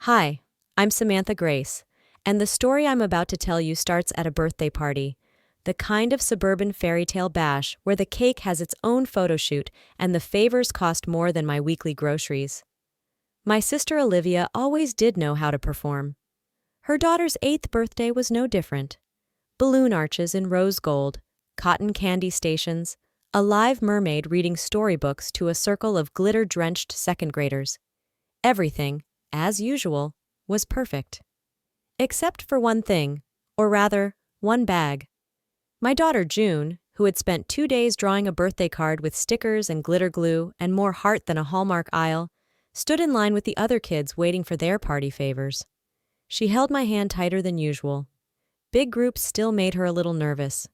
Hi, I'm Samantha Grace, and the story I'm about to tell you starts at a birthday party. The kind of suburban fairy tale bash where the cake has its own photo shoot and the favors cost more than my weekly groceries. My sister Olivia always did know how to perform. Her daughter's 8th birthday was no different. Balloon arches in rose gold, cotton candy stations, a live mermaid reading storybooks to a circle of glitter-drenched second graders. Everything, as usual, was perfect. Except for one thing, or rather, one bag. My daughter June, who had spent 2 days drawing a birthday card with stickers and glitter glue and more heart than a Hallmark aisle, stood in line with the other kids waiting for their party favors. She held my hand tighter than usual. Big groups still made her a little nervous.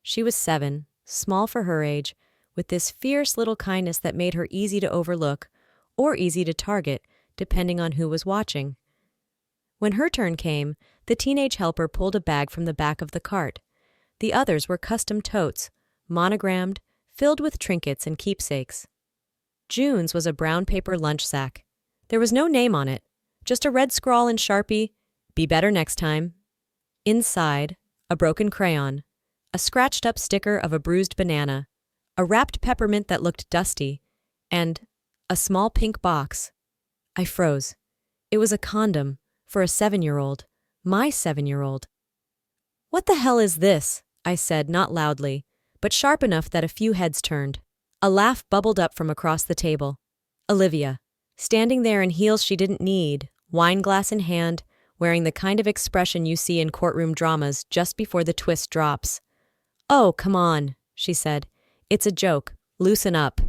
She was 7, small for her age, with this fierce little kindness that made her easy to overlook, or easy to target, depending on who was watching. When her turn came, the teenage helper pulled a bag from the back of the cart. The others were custom totes, monogrammed, filled with trinkets and keepsakes. June's was a brown paper lunch sack. There was no name on it, just a red scrawl in Sharpie, "Be better next time." Inside, a broken crayon, a scratched-up sticker of a bruised banana, a wrapped peppermint that looked dusty, and a small pink box. I froze. It was a condom for a 7-year-old, my 7-year-old. "What the hell is this?" I said, not loudly, but sharp enough that a few heads turned. A laugh bubbled up from across the table. Olivia, standing there in heels she didn't need, wine glass in hand, wearing the kind of expression you see in courtroom dramas just before the twist drops. "Oh, come on," she said. "It's a joke. Loosen up."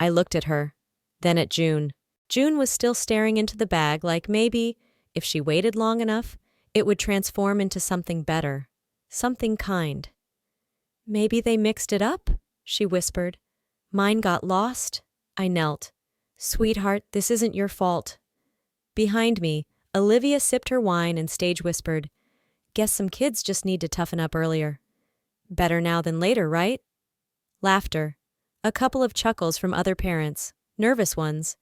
I looked at her, then at June. June was still staring into the bag like maybe, if she waited long enough, it would transform into something better, something kind. "Maybe they mixed it up?" she whispered. "Mine got lost." I knelt. "Sweetheart, this isn't your fault." Behind me, Olivia sipped her wine and stage whispered, "Guess some kids just need to toughen up earlier." Better now than later, right? Laughter. A couple of chuckles from other parents, nervous ones.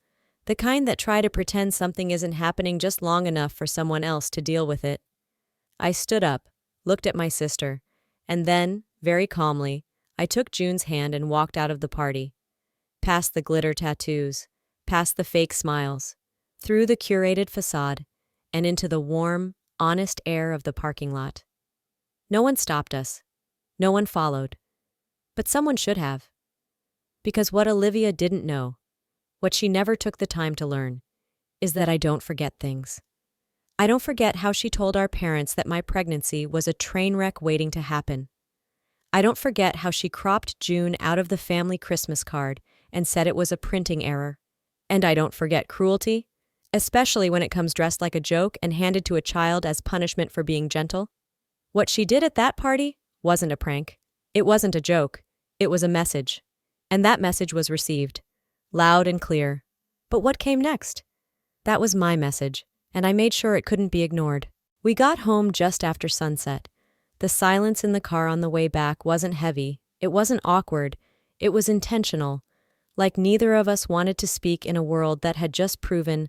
The kind that try to pretend something isn't happening just long enough for someone else to deal with it. I stood up, looked at my sister, and then, very calmly, I took June's hand and walked out of the party. Past the glitter tattoos, past the fake smiles, through the curated facade, and into the warm, honest air of the parking lot. No one stopped us. No one followed. But someone should have. Because what Olivia didn't know, what she never took the time to learn, is that I don't forget things. I don't forget how she told our parents that my pregnancy was a train wreck waiting to happen. I don't forget how she cropped June out of the family Christmas card and said it was a printing error. And I don't forget cruelty, especially when it comes dressed like a joke and handed to a child as punishment for being gentle. What she did at that party wasn't a prank. It wasn't a joke. It was a message. And that message was received. Loud and clear. But what came next? That was my message, and I made sure it couldn't be ignored. We got home just after sunset. The silence in the car on the way back wasn't heavy. It wasn't awkward. It was intentional, like neither of us wanted to speak in a world that had just proven,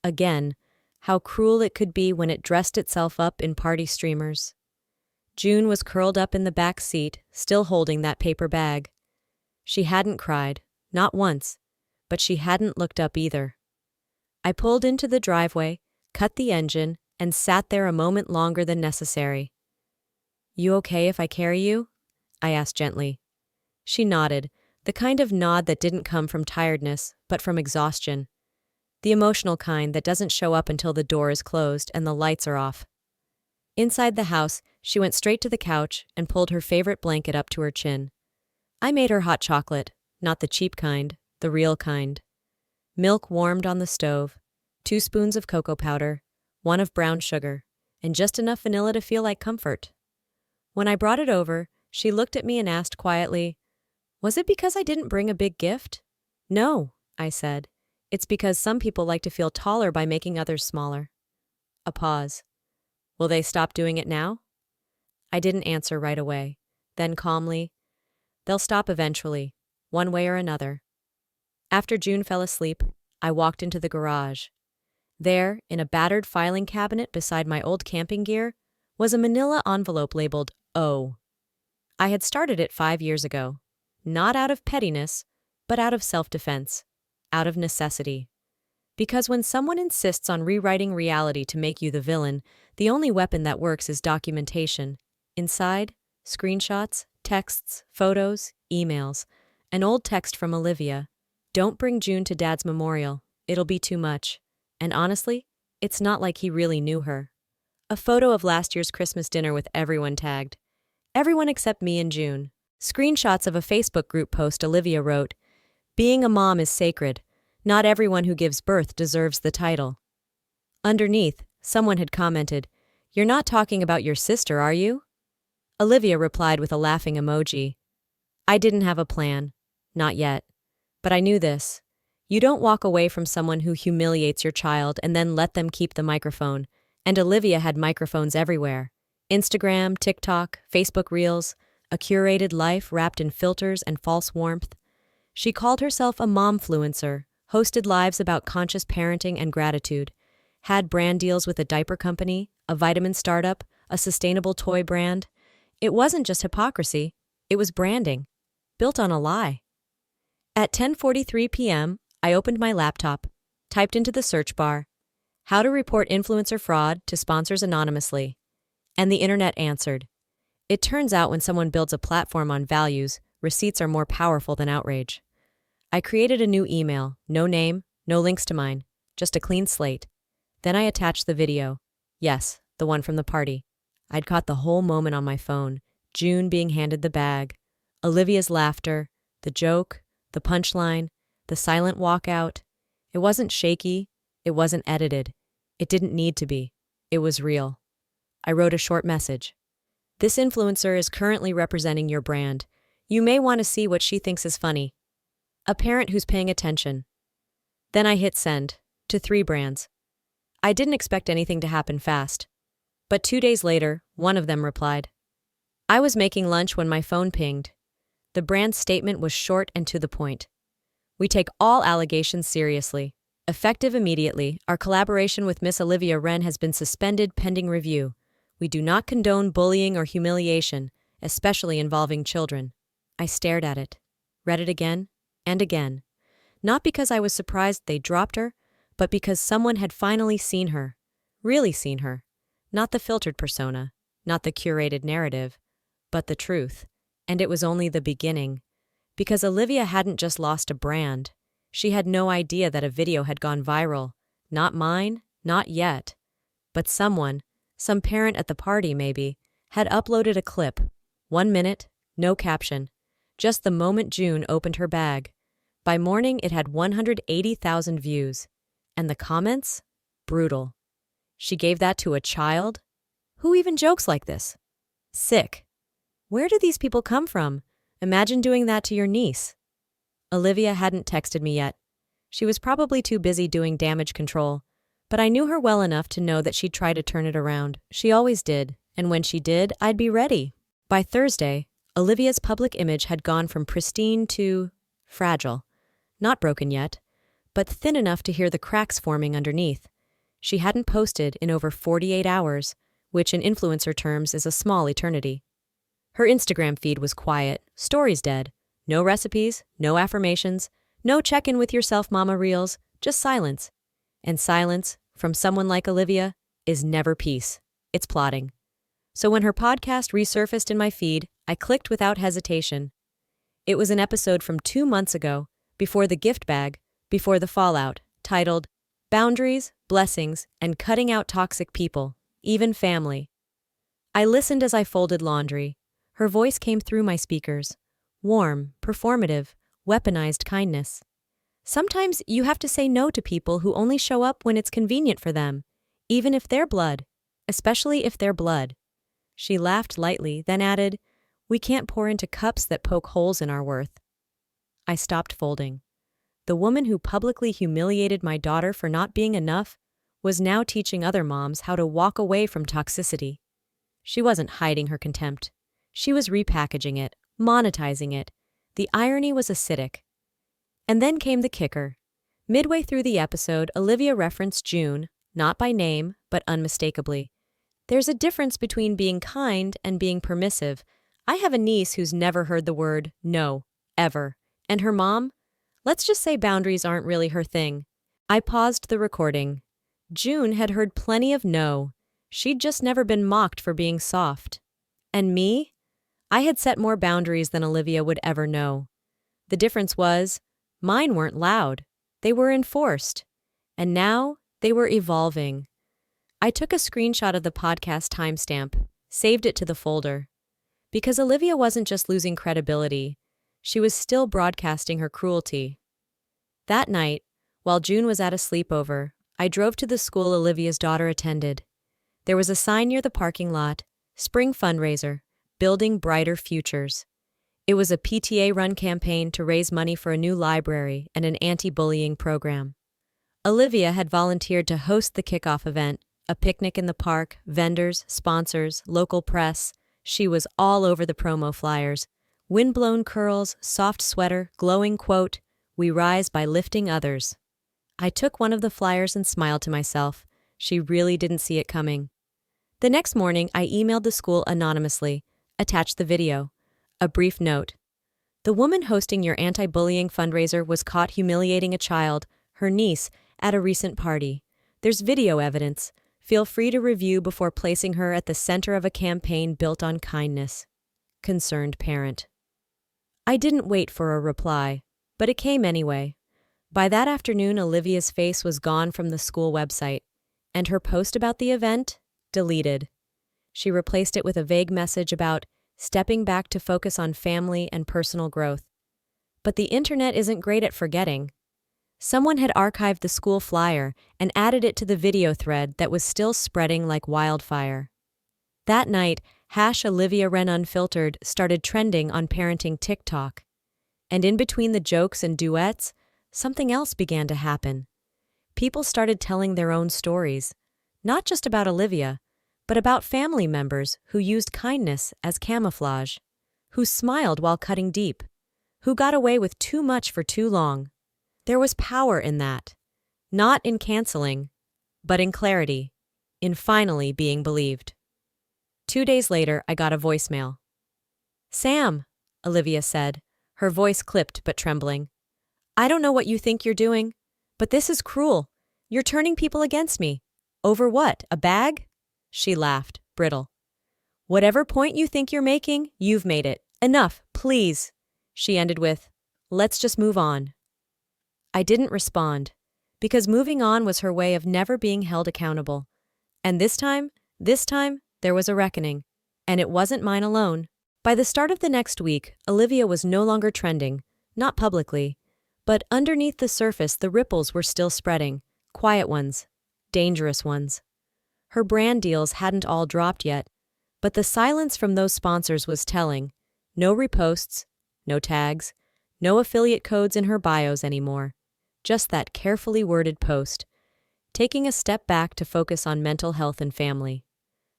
again, how cruel it could be when it dressed itself up in party streamers. June was curled up in the back seat, still holding that paper bag. She hadn't cried, not once, but she hadn't looked up either. I pulled into the driveway, cut the engine, and sat there a moment longer than necessary. "You okay if I carry you?" I asked gently. She nodded, the kind of nod that didn't come from tiredness, but from exhaustion. The emotional kind that doesn't show up until the door is closed and the lights are off. Inside the house, she went straight to the couch and pulled her favorite blanket up to her chin. I made her hot chocolate, not the cheap kind, the real kind. Milk warmed on the stove, 2 spoons of cocoa powder, 1 of brown sugar, and just enough vanilla to feel like comfort. When I brought it over, she looked at me and asked quietly, "Was it because I didn't bring a big gift?" "No," I said. "It's because some people like to feel taller by making others smaller." A pause. "Will they stop doing it now?" I didn't answer right away. Then calmly, "They'll stop eventually, one way or another." After June fell asleep, I walked into the garage. There, in a battered filing cabinet beside my old camping gear, was a manila envelope labeled O. I had started it 5 years ago, not out of pettiness, but out of self-defense, out of necessity. Because when someone insists on rewriting reality to make you the villain, the only weapon that works is documentation. Inside, screenshots, texts, photos, emails. An old text from Olivia. Don't bring June to Dad's memorial. It'll be too much. And honestly, it's not like he really knew her. A photo of last year's Christmas dinner with everyone tagged. Everyone except me and June. Screenshots of a Facebook group post Olivia wrote, "Being a mom is sacred. Not everyone who gives birth deserves the title." Underneath, someone had commented, "You're not talking about your sister, are you?" Olivia replied with a laughing emoji. I didn't have a plan. Not yet. But I knew this. You don't walk away from someone who humiliates your child and then let them keep the microphone. And Olivia had microphones everywhere. Instagram, TikTok, Facebook Reels, a curated life wrapped in filters and false warmth. She called herself a momfluencer, hosted lives about conscious parenting and gratitude, had brand deals with a diaper company, a vitamin startup, a sustainable toy brand. It wasn't just hypocrisy, it was branding, built on a lie. At 10:43 p.m., I opened my laptop, typed into the search bar, "How to report influencer fraud to sponsors anonymously." And the internet answered. It turns out when someone builds a platform on values, receipts are more powerful than outrage. I created a new email, no name, no links to mine, just a clean slate. Then I attached the video. Yes, the one from the party. I'd caught the whole moment on my phone, June being handed the bag, Olivia's laughter, the joke, the punchline, the silent walkout. It wasn't shaky, it wasn't edited. It didn't need to be. It was real. I wrote a short message. This influencer is currently representing your brand. You may want to see what she thinks is funny. A parent who's paying attention. Then I hit send, to 3 brands. I didn't expect anything to happen fast. But 2 days later, one of them replied. I was making lunch when my phone pinged. The brand's statement was short and to the point. "We take all allegations seriously. Effective immediately, our collaboration with Miss Olivia Wren has been suspended pending review. We do not condone bullying or humiliation, especially involving children." I stared at it, read it again and again. Not because I was surprised they dropped her, but because someone had finally seen her. Really seen her. Not the filtered persona, not the curated narrative, but the truth. And it was only the beginning. Because Olivia hadn't just lost a brand. She had no idea that a video had gone viral. Not mine, not yet. But someone, some parent at the party maybe, had uploaded a clip. 1 minute, no caption. Just the moment June opened her bag. By morning, it had 180,000 views. And the comments? Brutal. She gave that to a child? Who even jokes like this? Sick. Where do these people come from? Imagine doing that to your niece. Olivia hadn't texted me yet. She was probably too busy doing damage control. But I knew her well enough to know that she'd try to turn it around. She always did. And when she did, I'd be ready. By Thursday, Olivia's public image had gone from pristine to fragile. Not broken yet, but thin enough to hear the cracks forming underneath. She hadn't posted in over 48 hours, which in influencer terms is a small eternity. Her Instagram feed was quiet, stories dead. No recipes, no affirmations, no check-in with yourself mama reels, just silence. And silence, from someone like Olivia, is never peace. It's plotting. So when her podcast resurfaced in my feed, I clicked without hesitation. It was an episode from 2 months ago, before the gift bag, before the fallout, titled Boundaries, Blessings, and Cutting Out Toxic People, Even Family. I listened as I folded laundry. Her voice came through my speakers. Warm, performative, weaponized kindness. Sometimes you have to say no to people who only show up when it's convenient for them, even if they're blood, especially if they're blood. She laughed lightly, then added, "We can't pour into cups that poke holes in our worth." I stopped folding. The woman who publicly humiliated my daughter for not being enough was now teaching other moms how to walk away from toxicity. She wasn't hiding her contempt. She was repackaging it, monetizing it. The irony was acidic. And then came the kicker. Midway through the episode, Olivia referenced June, not by name, but unmistakably. There's a difference between being kind and being permissive. I have a niece who's never heard the word no, ever. And her mom? Let's just say boundaries aren't really her thing. I paused the recording. June had heard plenty of no. She'd just never been mocked for being soft. And me? I had set more boundaries than Olivia would ever know. The difference was, mine weren't loud. They were enforced. And now, they were evolving. I took a screenshot of the podcast timestamp, saved it to the folder. Because Olivia wasn't just losing credibility, she was still broadcasting her cruelty. That night, while June was at a sleepover, I drove to the school Olivia's daughter attended. There was a sign near the parking lot, Spring Fundraiser, Building Brighter Futures. It was a PTA-run campaign to raise money for a new library and an anti-bullying program. Olivia had volunteered to host the kickoff event, a picnic in the park, vendors, sponsors, local press. She was all over the promo flyers. Wind-blown curls, soft sweater, glowing quote, "We rise by lifting others." I took one of the flyers and smiled to myself. She really didn't see it coming. The next morning, I emailed the school anonymously, attached the video. A brief note. The woman hosting your anti-bullying fundraiser was caught humiliating a child, her niece, at a recent party. There's video evidence. Feel free to review before placing her at the center of a campaign built on kindness. Concerned parent. I didn't wait for a reply, but it came anyway. By that afternoon, Olivia's face was gone from the school website, and her post about the event, deleted. She replaced it with a vague message about stepping back to focus on family and personal growth. But the internet isn't great at forgetting. Someone had archived the school flyer and added it to the video thread that was still spreading like wildfire. That night, #OliviaWrenUnfiltered started trending on parenting TikTok. And in between the jokes and duets, something else began to happen. People started telling their own stories, not just about Olivia, but about family members who used kindness as camouflage, who smiled while cutting deep, who got away with too much for too long. There was power in that, not in canceling, but in clarity, in finally being believed. 2 days later, I got a voicemail. "Sam," Olivia said, her voice clipped but trembling. "I don't know what you think you're doing, but this is cruel. You're turning people against me. Over what, a bag?" She laughed, brittle. "Whatever point you think you're making, you've made it. Enough, please." She ended with, "Let's just move on." I didn't respond, because moving on was her way of never being held accountable. And this time, there was a reckoning. And it wasn't mine alone. By the start of the next week, Olivia was no longer trending, not publicly. But underneath the surface, the ripples were still spreading. Quiet ones. Dangerous ones. Her brand deals hadn't all dropped yet, but the silence from those sponsors was telling. No reposts, no tags, no affiliate codes in her bios anymore. Just that carefully worded post, taking a step back to focus on mental health and family.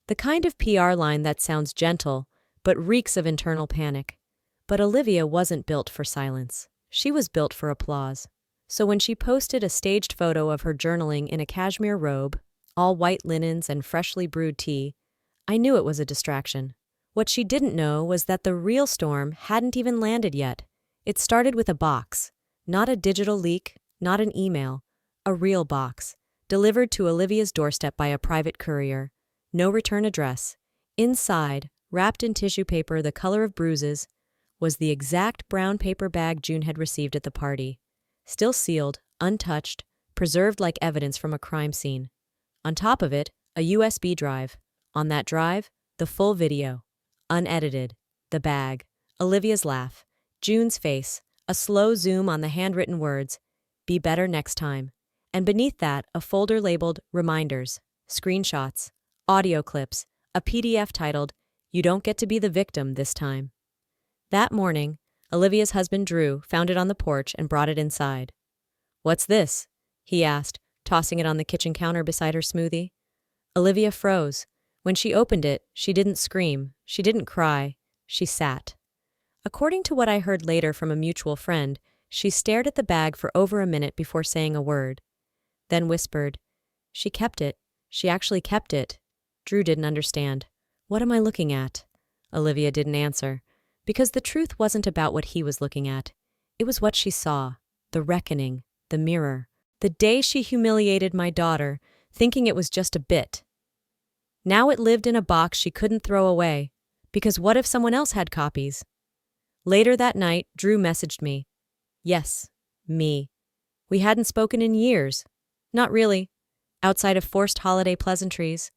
The kind of PR line that sounds gentle, but reeks of internal panic. But Olivia wasn't built for silence. She was built for applause. So when she posted a staged photo of her journaling in a cashmere robe, all white linens and freshly brewed tea, I knew it was a distraction. What she didn't know was that the real storm hadn't even landed yet. It started with a box, not a digital leak, not an email, a real box, delivered to Olivia's doorstep by a private courier. No return address. Inside, wrapped in tissue paper the color of bruises, was the exact brown paper bag June had received at the party. Still sealed, untouched, preserved like evidence from a crime scene. On top of it, a USB drive. On that drive, the full video. Unedited. The bag. Olivia's laugh. June's face. A slow zoom on the handwritten words. "Be better next time." And beneath that, a folder labeled Reminders, Screenshots, Audio clips, a PDF titled, "You Don't Get to Be the Victim This Time." That morning, Olivia's husband Drew found it on the porch and brought it inside. "What's this?" he asked, tossing it on the kitchen counter beside her smoothie. Olivia froze. When she opened it, she didn't scream, she didn't cry, she sat. According to what I heard later from a mutual friend, she stared at the bag for over a minute before saying a word. Then whispered, She kept it. She actually kept it. Drew didn't understand. What am I looking at? Olivia didn't answer, because the truth wasn't about what he was looking at. It was what she saw, the reckoning, the mirror. The day she humiliated my daughter, thinking it was just a bit. Now it lived in a box she couldn't throw away, because what if someone else had copies? Later that night, Drew messaged me. Yes, me. We hadn't spoken in years. Not really, outside of forced holiday pleasantries.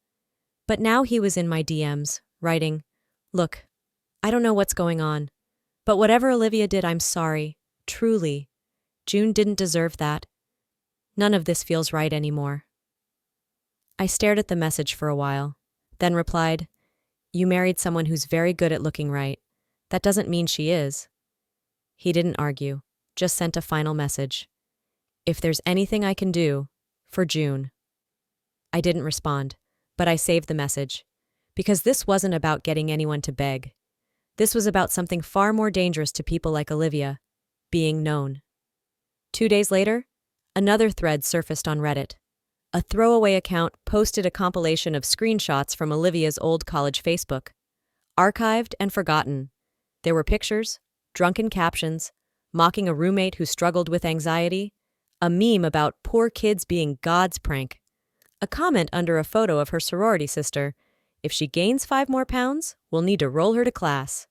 But now he was in my DMs, writing, "Look, I don't know what's going on, but whatever Olivia did, I'm sorry. Truly. June didn't deserve that. None of this feels right anymore." I stared at the message for a while, then replied, "You married someone who's very good at looking right. That doesn't mean she is." He didn't argue, just sent a final message. "If there's anything I can do, for June." I didn't respond, but I saved the message, because this wasn't about getting anyone to beg. This was about something far more dangerous to people like Olivia, being known. 2 days later, another thread surfaced on Reddit. A throwaway account posted a compilation of screenshots from Olivia's old college Facebook. Archived and forgotten. There were pictures, drunken captions, mocking a roommate who struggled with anxiety, a meme about poor kids being God's prank, a comment under a photo of her sorority sister, "If she gains 5 more pounds, we'll need to roll her to class."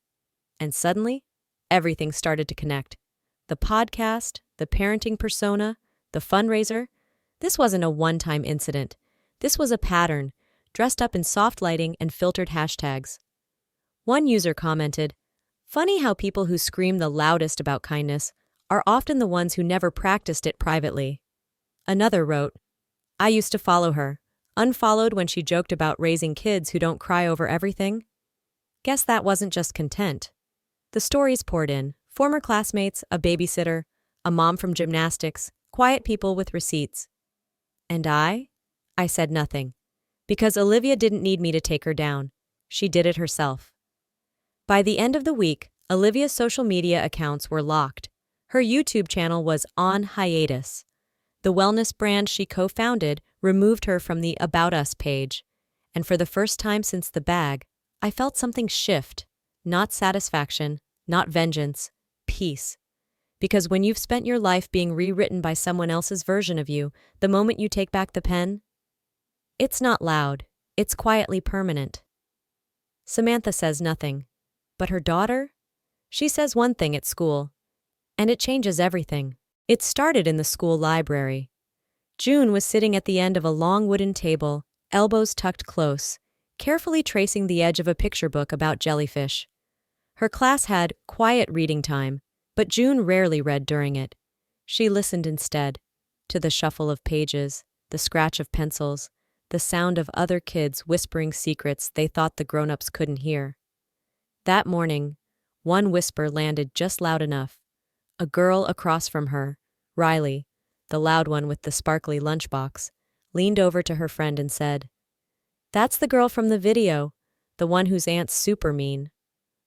And suddenly, everything started to connect. The podcast, the parenting persona, the fundraiser. This wasn't a one-time incident. This was a pattern, dressed up in soft lighting and filtered hashtags. One user commented, "Funny how people who scream the loudest about kindness are often the ones who never practiced it privately." Another wrote, "I used to follow her, unfollowed when she joked about raising kids who don't cry over everything." Guess that wasn't just content. The stories poured in, former classmates, a babysitter, a mom from gymnastics, quiet people with receipts. And I said nothing, because Olivia didn't need me to take her down. She did it herself. By the end of the week, Olivia's social media accounts were locked. Her YouTube channel was on hiatus. The wellness brand she co-founded removed her from the About Us page. And for the first time since the bag, I felt something shift. Not satisfaction, not vengeance, peace. Because when you've spent your life being rewritten by someone else's version of you, the moment you take back the pen, it's not loud, it's quietly permanent. Samantha says nothing. But her daughter? She says one thing at school, and it changes everything. It started in the school library. June was sitting at the end of a long wooden table, elbows tucked close, carefully tracing the edge of a picture book about jellyfish. Her class had quiet reading time, but June rarely read during it. She listened instead, to the shuffle of pages, the scratch of pencils, the sound of other kids whispering secrets they thought the grown-ups couldn't hear. That morning, one whisper landed just loud enough. A girl across from her, Riley, the loud one with the sparkly lunchbox, leaned over to her friend and said, "That's the girl from the video, the one whose aunt's super mean."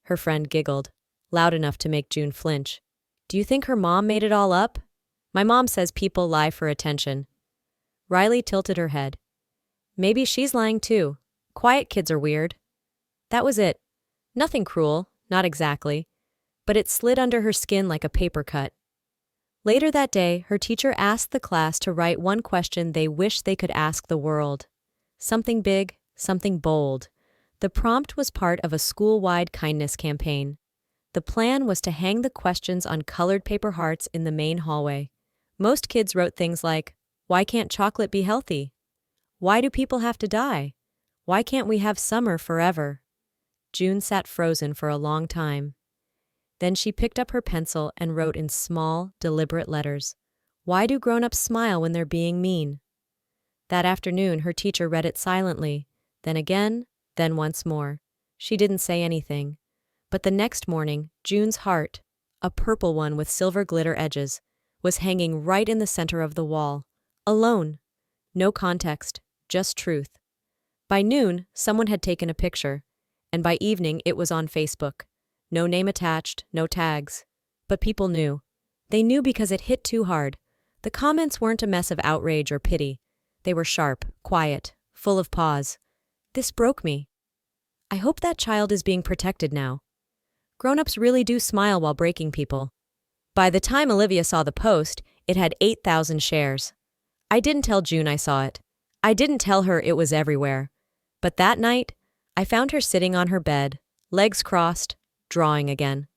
Her friend giggled, loud enough to make June flinch. "Do you think her mom made it all up? My mom says people lie for attention." Riley tilted her head. "Maybe she's lying too. Quiet kids are weird." That was it. Nothing cruel, not exactly, but it slid under her skin like a paper cut. Later that day, her teacher asked the class to write one question they wish they could ask the world. Something big, something bold. The prompt was part of a school-wide kindness campaign. The plan was to hang the questions on colored paper hearts in the main hallway. Most kids wrote things like, "Why can't chocolate be healthy? Why do people have to die? Why can't we have summer forever?" June sat frozen for a long time. Then she picked up her pencil and wrote in small, deliberate letters, "Why do grown-ups smile when they're being mean?" That afternoon, her teacher read it silently, then again, then once more. She didn't say anything. But the next morning, June's heart, a purple one with silver glitter edges, was hanging right in the center of the wall. Alone. No context, just truth. By noon, someone had taken a picture, and by evening it was on Facebook. No name attached, no tags. But people knew. They knew because it hit too hard. The comments weren't a mess of outrage or pity. They were sharp, quiet, full of pause. This broke me. I hope that child is being protected now. Grown-ups really do smile while breaking people. By the time Olivia saw the post, it had 8,000 shares. I didn't tell June I saw it. I didn't tell her it was everywhere. But that night, I found her sitting on her bed, legs crossed, drawing again.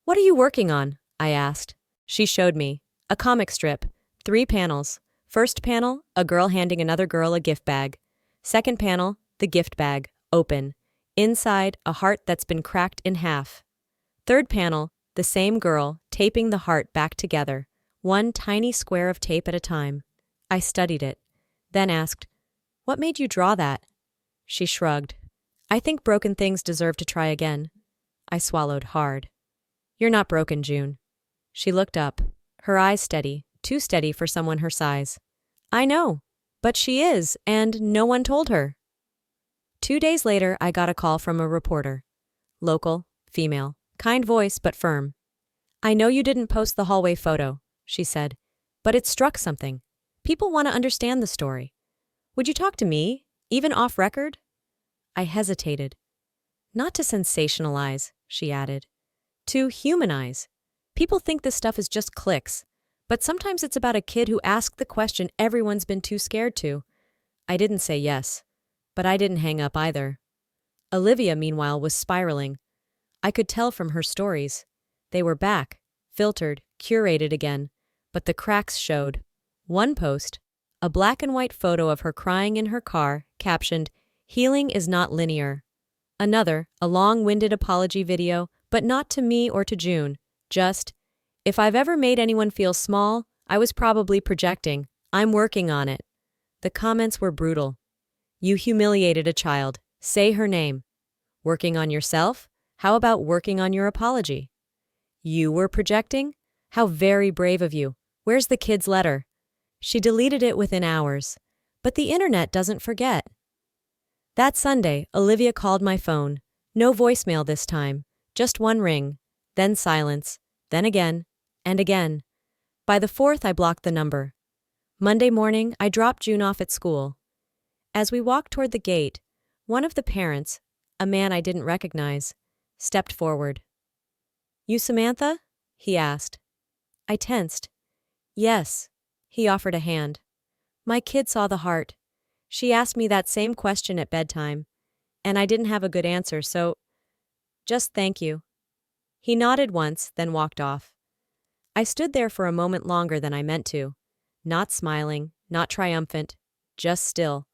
"What are you working on?" I asked. She showed me. A comic strip. 3 panels. First panel, a girl handing another girl a gift bag. Second panel, the gift bag, open. Inside, a heart that's been cracked in half. Third panel, the same girl, taping the heart back together, one tiny square of tape at a time. I studied it, then asked, "What made you draw that?" She shrugged. "I think broken things deserve to try again." I swallowed hard. "You're not broken, June." She looked up, her eyes steady, too steady for someone her size. "I know, but she is, and no one told her." 2 days later, I got a call from a reporter. Local, female, kind voice but firm. "I know you didn't post the hallway photo," she said, "but it struck something. People want to understand the story. Would you talk to me, even off record?" I hesitated. "Not to sensationalize," she added. "To humanize. People think this stuff is just clicks, but sometimes it's about a kid who asked the question everyone's been too scared to." I didn't say yes, but I didn't hang up either. Olivia, meanwhile, was spiraling. I could tell from her stories. They were back, filtered, curated again, but the cracks showed. One post, a black and white photo of her crying in her car, captioned, "Healing is not linear." Another, a long-winded apology video, but not to me or to June, just, "If I've ever made anyone feel small, I was probably projecting. I'm working on it." The comments were brutal. "You humiliated a child. Say her name." "Working on yourself? How about working on your apology?" "You were projecting? How very brave of you. Where's the kid's letter?" She deleted it within hours. But the internet doesn't forget. That Sunday, Olivia called my phone. No voicemail this time. Just one ring. Then silence. Then again. And again. By the 4th, I blocked the number. Monday morning, I dropped June off at school. As we walked toward the gate, one of the parents, a man I didn't recognize, stepped forward. "You Samantha?" he asked. I tensed. "Yes." He offered a hand. "My kid saw the heart. She asked me that same question at bedtime, and I didn't have a good answer, so just thank you." He nodded once, then walked off. I stood there for a moment longer than I meant to, not smiling, not triumphant, just still.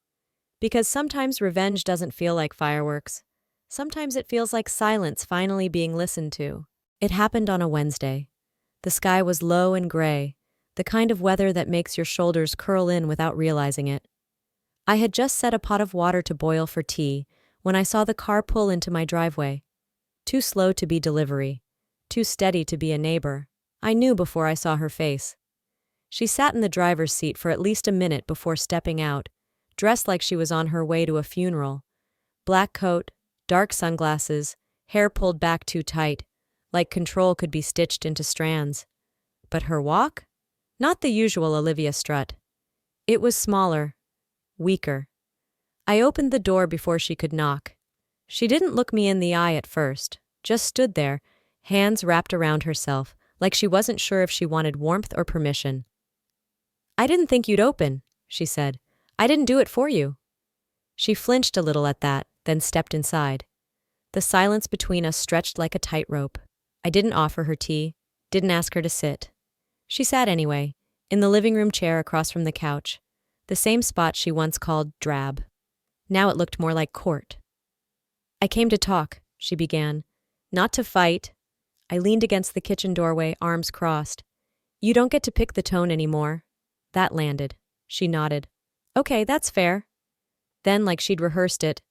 Because sometimes revenge doesn't feel like fireworks. Sometimes it feels like silence finally being listened to. It happened on a Wednesday. The sky was low and gray, the kind of weather that makes your shoulders curl in without realizing it. I had just set a pot of water to boil for tea when I saw the car pull into my driveway. Too slow to be delivery, too steady to be a neighbor. I knew before I saw her face. She sat in the driver's seat for at least a minute before stepping out, dressed like she was on her way to a funeral. Black coat, dark sunglasses, hair pulled back too tight, like control could be stitched into strands. But her walk? Not the usual Olivia strut. It was smaller, weaker. I opened the door before she could knock. She didn't look me in the eye at first, just stood there, hands wrapped around herself, like she wasn't sure if she wanted warmth or permission. "I didn't think you'd open," she said. "I didn't do it for you." She flinched a little at that, then stepped inside. The silence between us stretched like a tightrope. I didn't offer her tea, didn't ask her to sit. She sat anyway, in the living room chair across from the couch, the same spot she once called drab. Now it looked more like court. "I came to talk," she began. "Not to fight." I leaned against the kitchen doorway, arms crossed. "You don't get to pick the tone anymore." That landed. She nodded. "Okay, that's fair." Then, like she'd rehearsed it,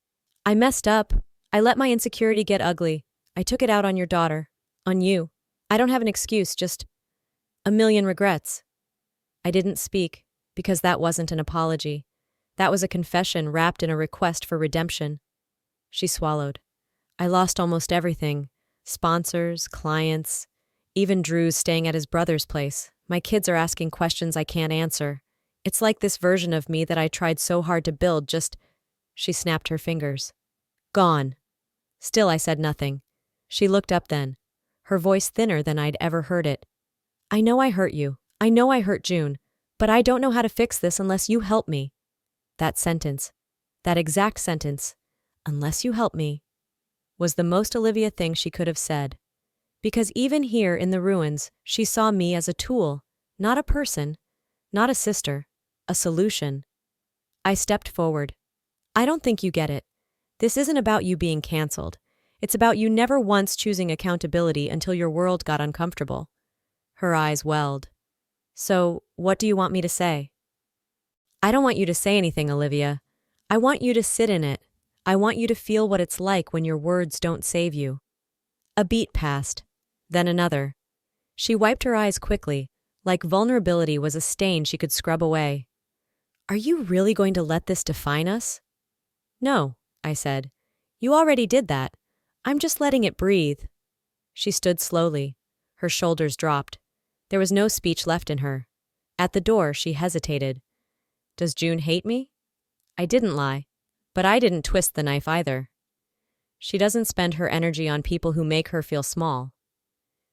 "I messed up. I let my insecurity get ugly. I took it out on your daughter. On you. I don't have an excuse, just a million regrets." I didn't speak, because that wasn't an apology. That was a confession wrapped in a request for redemption. She swallowed. "I lost almost everything. Sponsors, clients, even Drew's staying at his brother's place. My kids are asking questions I can't answer. It's like this version of me that I tried so hard to build just. She snapped her fingers. Gone. Still, I said nothing. She looked up then, her voice thinner than I'd ever heard it. I know I hurt you. I know I hurt June. But I don't know how to fix this unless you help me. That sentence, that exact sentence, unless you help me, was the most Olivia thing she could have said. Because even here in the ruins, she saw me as a tool, not a person, not a sister, a solution. I stepped forward. I don't think you get it. This isn't about you being canceled. It's about you never once choosing accountability until your world got uncomfortable. Her eyes welled. So, what do you want me to say? I don't want you to say anything, Olivia. I want you to sit in it. I want you to feel what it's like when your words don't save you. A beat passed, then another. She wiped her eyes quickly, like vulnerability was a stain she could scrub away. Are you really going to let this define us? No, I said. You already did that. I'm just letting it breathe. She stood slowly. Her shoulders dropped. There was no speech left in her. At the door, she hesitated. Does June hate me? I didn't lie. But I didn't twist the knife either. She doesn't spend her energy on people who make her feel small.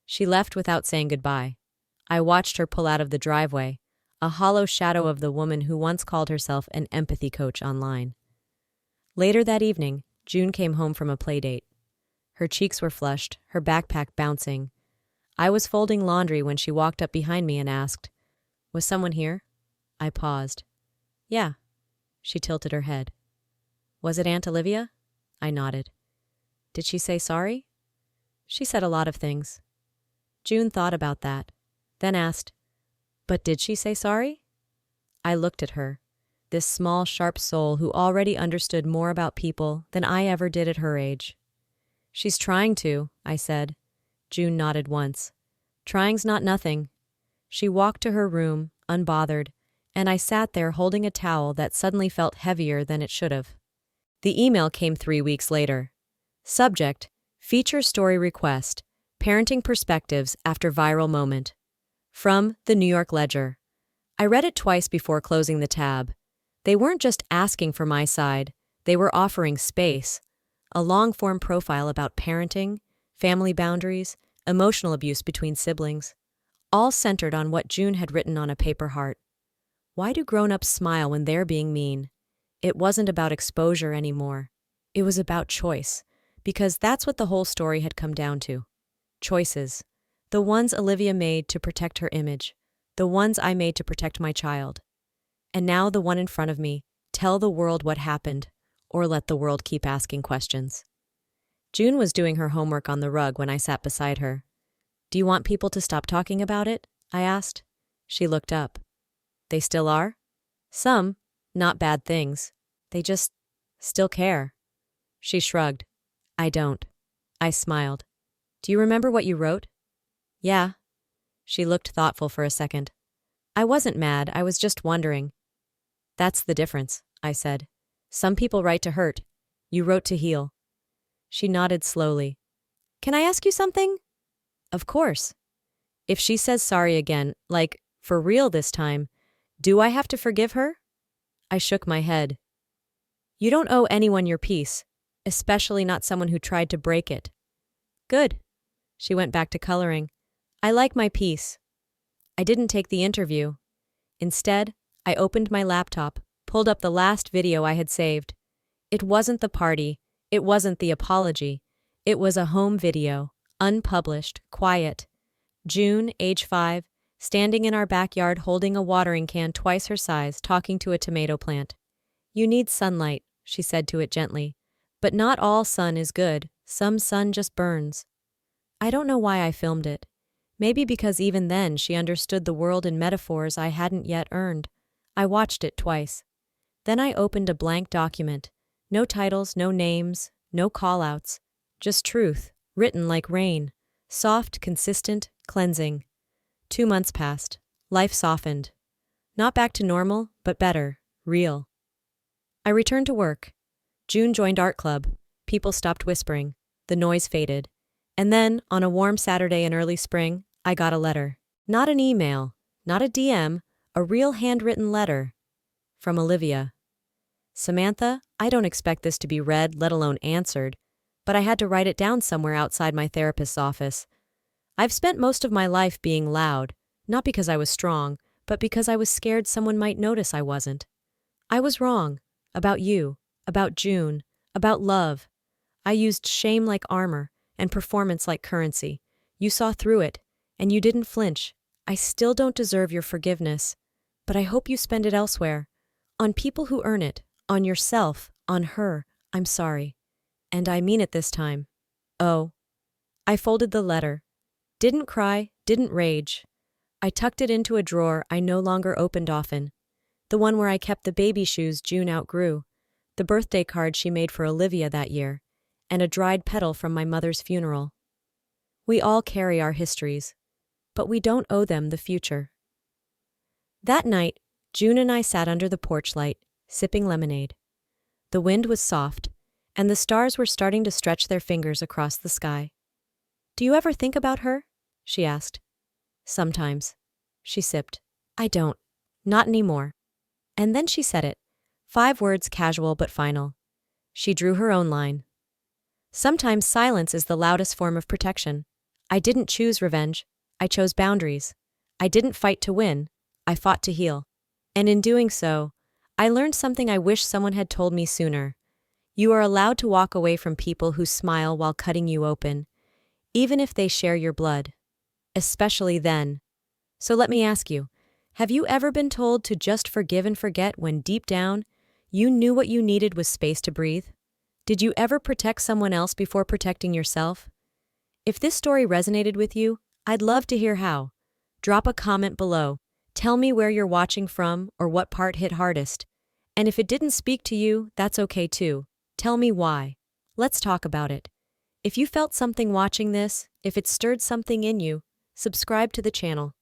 She left without saying goodbye. I watched her pull out of the driveway, a hollow shadow of the woman who once called herself an empathy coach online. Later that evening, June came home from a playdate. Her cheeks were flushed, her backpack bouncing. I was folding laundry when she walked up behind me and asked, Was someone here? I paused. Yeah. She tilted her head. Was it Aunt Olivia? I nodded. Did she say sorry? She said a lot of things. June thought about that, then asked, But did she say sorry? I looked at her, this small, sharp soul who already understood more about people than I ever did at her age. She's trying to, I said. June nodded once. Trying's not nothing. She walked to her room, unbothered, and I sat there holding a towel that suddenly felt heavier than it should have. The email came 3 weeks later. Subject, Feature Story Request, Parenting Perspectives After Viral Moment. From the New York Ledger. I read it twice before closing the tab. They weren't just asking for my side, they were offering space. A long-form profile about parenting, family boundaries, emotional abuse between siblings, all centered on what June had written on a paper heart. Why do grown-ups smile when they're being mean? It wasn't about exposure anymore. It was about choice, because that's what the whole story had come down to. Choices. The ones Olivia made to protect her image. The ones I made to protect my child. And now the one in front of me, tell the world what happened, or let the world keep asking questions. June was doing her homework on the rug when I sat beside her. Do you want people to stop talking about it? I asked. She looked up. They still are? Some. Not bad things. They just still care. She shrugged. I don't. I smiled. Do you remember what you wrote? Yeah. She looked thoughtful for a second. I wasn't mad, I was just wondering. That's the difference, I said. Some people write to hurt. You wrote to heal. She nodded slowly. Can I ask you something? Of course. If she says sorry again, like, for real this time, do I have to forgive her? I shook my head. You don't owe anyone your peace, especially not someone who tried to break it. Good. She went back to coloring. I like my peace. I didn't take the interview. Instead, I opened my laptop, pulled up the last video I had saved. It wasn't the party. It wasn't the apology. It was a home video, unpublished, quiet. June, age 5, standing in our backyard holding a watering can twice her size, talking to a tomato plant. You need sunlight, she said to it gently. But not all sun is good. Some sun just burns. I don't know why I filmed it. Maybe because even then she understood the world in metaphors I hadn't yet earned. I watched it twice. Then I opened a blank document. No titles, no names, no call-outs. Just truth, written like rain. Soft, consistent, cleansing. 2 months passed. Life softened. Not back to normal, but better, real. I returned to work. June joined art club. People stopped whispering. The noise faded. And then, on a warm Saturday in early spring, I got a letter. Not an email, not a DM, A real handwritten letter. From Olivia. Samantha, I don't expect this to be read, let alone answered, but I had to write it down somewhere outside my therapist's office. I've spent most of my life being loud, not because I was strong, but because I was scared someone might notice I wasn't. I was wrong. About you, about June, about love. I used shame like armor and performance like currency. You saw through it, and you didn't flinch. I still don't deserve your forgiveness, but I hope you spend it elsewhere. On people who earn it, on yourself, on her. I'm sorry. And I mean it this time. Oh. I folded the letter. Didn't cry, didn't rage. I tucked it into a drawer I no longer opened often. The one where I kept the baby shoes June outgrew, the birthday card she made for Olivia that year, and a dried petal from my mother's funeral. We all carry our histories, but we don't owe them the future. That night, June and I sat under the porch light, sipping lemonade. The wind was soft, and the stars were starting to stretch their fingers across the sky. Do you ever think about her? She asked. Sometimes. She sipped. I don't. Not anymore. And then she said it. 5 words, casual but final. She drew her own line. Sometimes silence is the loudest form of protection. I didn't choose revenge. I chose boundaries. I didn't fight to win. I fought to heal. And in doing so, I learned something I wish someone had told me sooner. You are allowed to walk away from people who smile while cutting you open, even if they share your blood. Especially then. So let me ask you, have you ever been told to just forgive and forget when deep down, you knew what you needed was space to breathe? Did you ever protect someone else before protecting yourself? If this story resonated with you, I'd love to hear how. Drop a comment below. Tell me where you're watching from or what part hit hardest. And if it didn't speak to you, that's okay too. Tell me why. Let's talk about it. If you felt something watching this, if it stirred something in you, subscribe to the channel.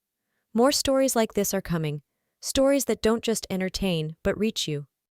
More stories like this are coming. Stories that don't just entertain, but reach you.